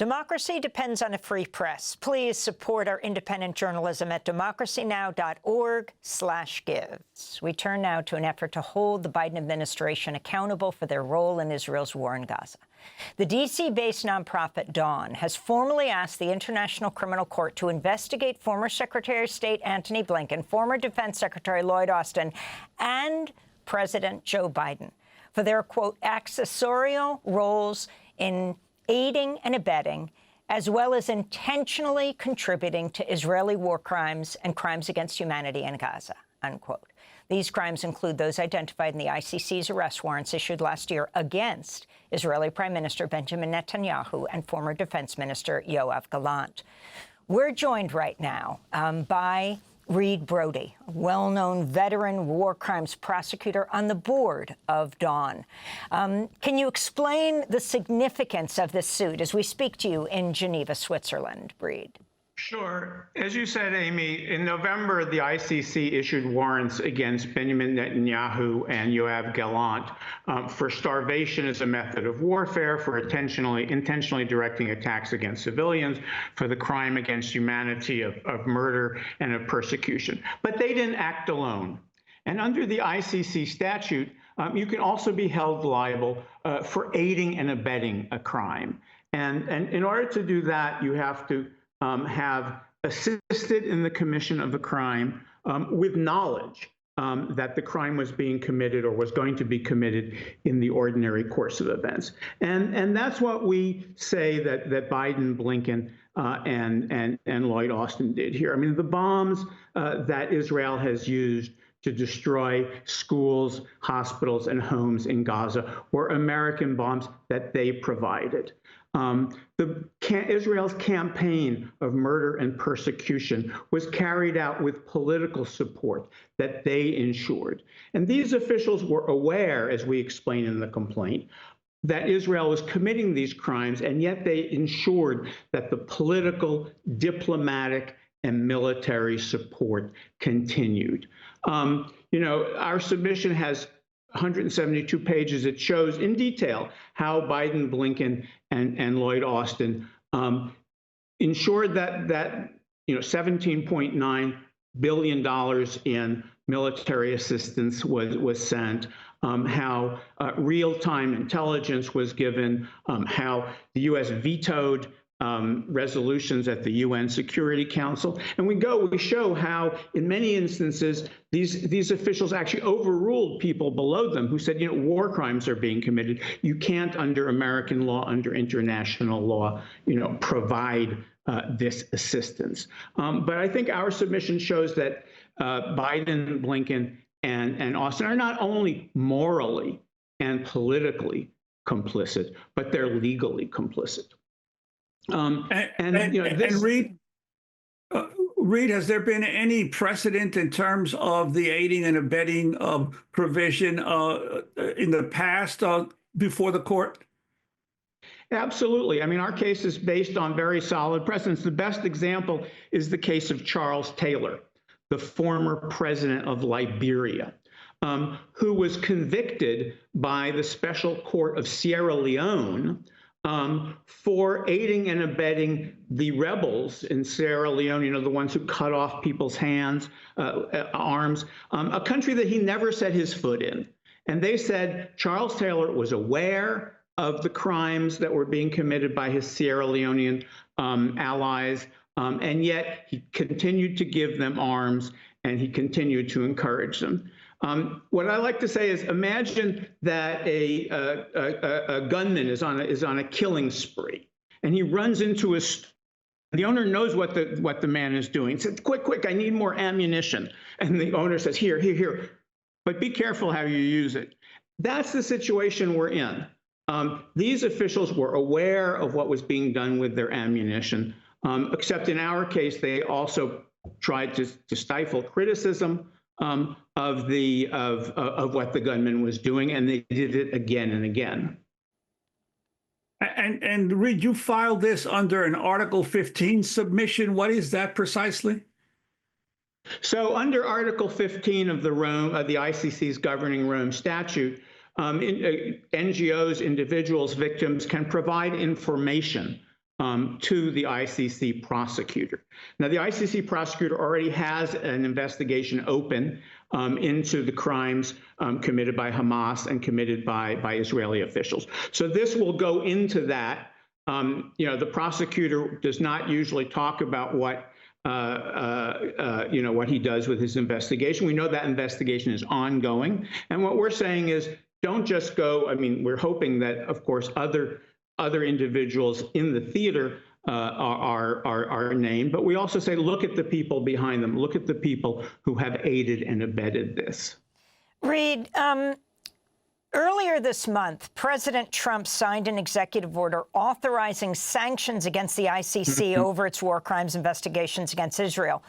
Democracy depends on a free press. Please support our independent journalism at democracynow.org/give. We turn now to an effort to hold the Biden administration accountable for their role in Israel's war in Gaza. The D.C.-based nonprofit Dawn has formally asked the International Criminal Court to investigate former Secretary of State Antony Blinken, former Defense Secretary Lloyd Austin, and President Joe Biden for their, quote, accessorial roles in aiding and abetting, as well as intentionally contributing to Israeli war crimes and crimes against humanity in Gaza, unquote. These crimes include those identified in the ICC's arrest warrants issued last year against Israeli Prime Minister Benjamin Netanyahu and former Defense Minister Yoav Gallant. We're joined right now by Reed Brody, a well-known veteran war crimes prosecutor on the board of Dawn. Can you explain the significance of this suit as we speak to you in Geneva, Switzerland, Reed? Sure. As you said, Amy, in November, the ICC issued warrants against Benjamin Netanyahu and Yoav Gallant for starvation as a method of warfare, for intentionally directing attacks against civilians, for the crime against humanity of murder and of persecution. But they didn't act alone. And under the ICC statute, you can also be held liable for aiding and abetting a crime. And in order to do that, you have to have assisted in the commission of a crime with knowledge that the crime was being committed or was going to be committed in the ordinary course of events. And that's what we say that Biden, Blinken, and Lloyd Austin did here. I mean, the bombs that Israel has used to destroy schools, hospitals, and homes in Gaza were American bombs that they provided. Israel's campaign of murder and persecution was carried out with political support that they ensured. And these officials were aware, as we explain in the complaint, that Israel was committing these crimes, and yet they ensured that the political, diplomatic, and military support continued. You know, our submission has 172 pages. It shows in detail how Biden, Blinken, and Lloyd Austin ensured that $17.9 billion in military assistance was sent, how real-time intelligence was given, how the U.S. vetoed resolutions at the UN Security Council. And we show how, in many instances, these officials actually overruled people below them who said, war crimes are being committed. You can't, under American law, under international law, provide this assistance. But I think our submission shows that Biden, Blinken, and Austin are not only morally and politically complicit, but they're legally complicit. Reed, has there been any precedent in terms of the aiding and abetting provision in the past before the court? Absolutely. I mean, our case is based on very solid precedents. The best example is the case of Charles Taylor, the former president of Liberia, who was convicted by the Special Court of Sierra Leone for aiding and abetting the rebels in Sierra Leone, the ones who cut off people's hands, arms, a country that he never set his foot in. And they said Charles Taylor was aware of the crimes that were being committed by his Sierra Leonean allies, and yet he continued to give them arms and he continued to encourage them. What I like to say is, imagine that a gunman is on a killing spree, and he runs into the owner knows what the man is doing. He says, quick, I need more ammunition. And the owner says, here, but be careful how you use it. That's the situation we're in. These officials were aware of what was being done with their ammunition, except in our case, they also tried to stifle criticism of what the gunman was doing, and they did it again and again. And Reed, you filed this under an Article 15 submission. What is that precisely? So under Article 15 of the ICC's governing Rome statute, NGOs, individuals, victims can provide information to the ICC prosecutor. Now, the ICC prosecutor already has an investigation open into the crimes committed by Hamas and committed by Israeli officials. So this will go into that. The prosecutor does not usually talk about what what he does with his investigation. We know that investigation is ongoing, and what we're saying is, don't just go. I mean, we're hoping that, of course, other individuals in the theater are named, but we also say, look at the people behind them. Look at the people who have aided and abetted this. Reed, earlier this month, President Trump signed an executive order authorizing sanctions against the ICC over its war crimes investigations against Israel.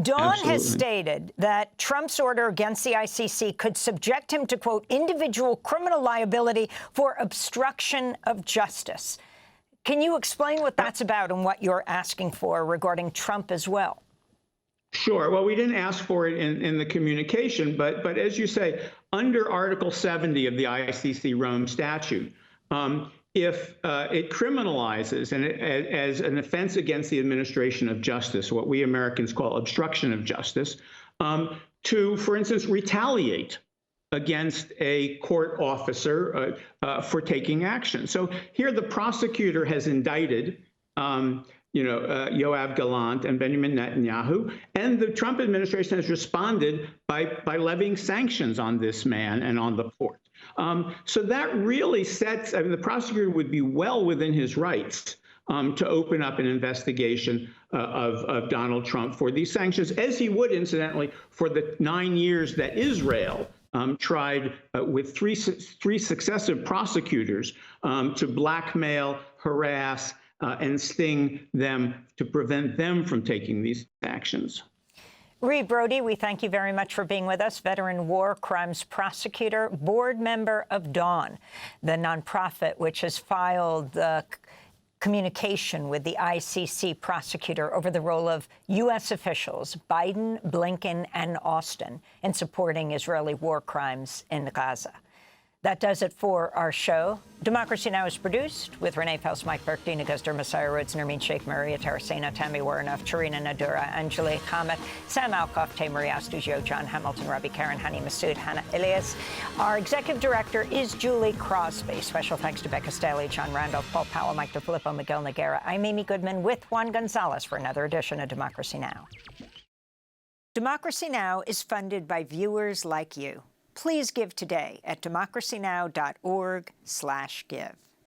Dawn has stated that Trump's order against the ICC could subject him to, quote, individual criminal liability for obstruction of justice. Can you explain what that's about and what you're asking for regarding Trump as well? Sure. Well, we didn't ask for it in the communication, but as you say, under Article 70 of the ICC Rome Statute, if it criminalizes as an offense against the administration of justice, what we Americans call obstruction of justice, to, for instance, retaliate against a court officer for taking action. So here the prosecutor has indicted Yoav Gallant and Benjamin Netanyahu, and the Trump administration has responded by levying sanctions on this man and on the court. So that really sets, I mean, the prosecutor would be well within his rights to open up an investigation of Donald Trump for these sanctions, as he would, incidentally, for the 9 years that Israel tried with three successive prosecutors to blackmail, harass, and sting them to prevent them from taking these actions. Reed Brody, we thank you very much for being with us. Veteran war crimes prosecutor, board member of Dawn, the nonprofit which has filed the communication with the ICC prosecutor over the role of U.S. officials, Biden, Blinken, and Austin, in supporting Israeli war crimes in Gaza. That does it for our show. Democracy Now! Is produced with Renee Pels, Mike Burke, Dina Guzder, Messiah Rhodes, Nermeen Sheikh, Maria Tarasena, Tammy Warnoff, Charina Nadura, Anjali Khamet, Sam Alkoff, Taymuri Astudillo, John Hamilton, Robbie Karen, Hani Masood, Hannah Elias. Our executive director is Julie Crosby. Special thanks to Becca Staley, John Randolph, Paul Powell, Mike DeFilippo, Miguel Noguera. I'm Amy Goodman with Juan Gonzalez for another edition of Democracy Now! Democracy Now! Is funded by viewers like you. Please give today at democracynow.org/give.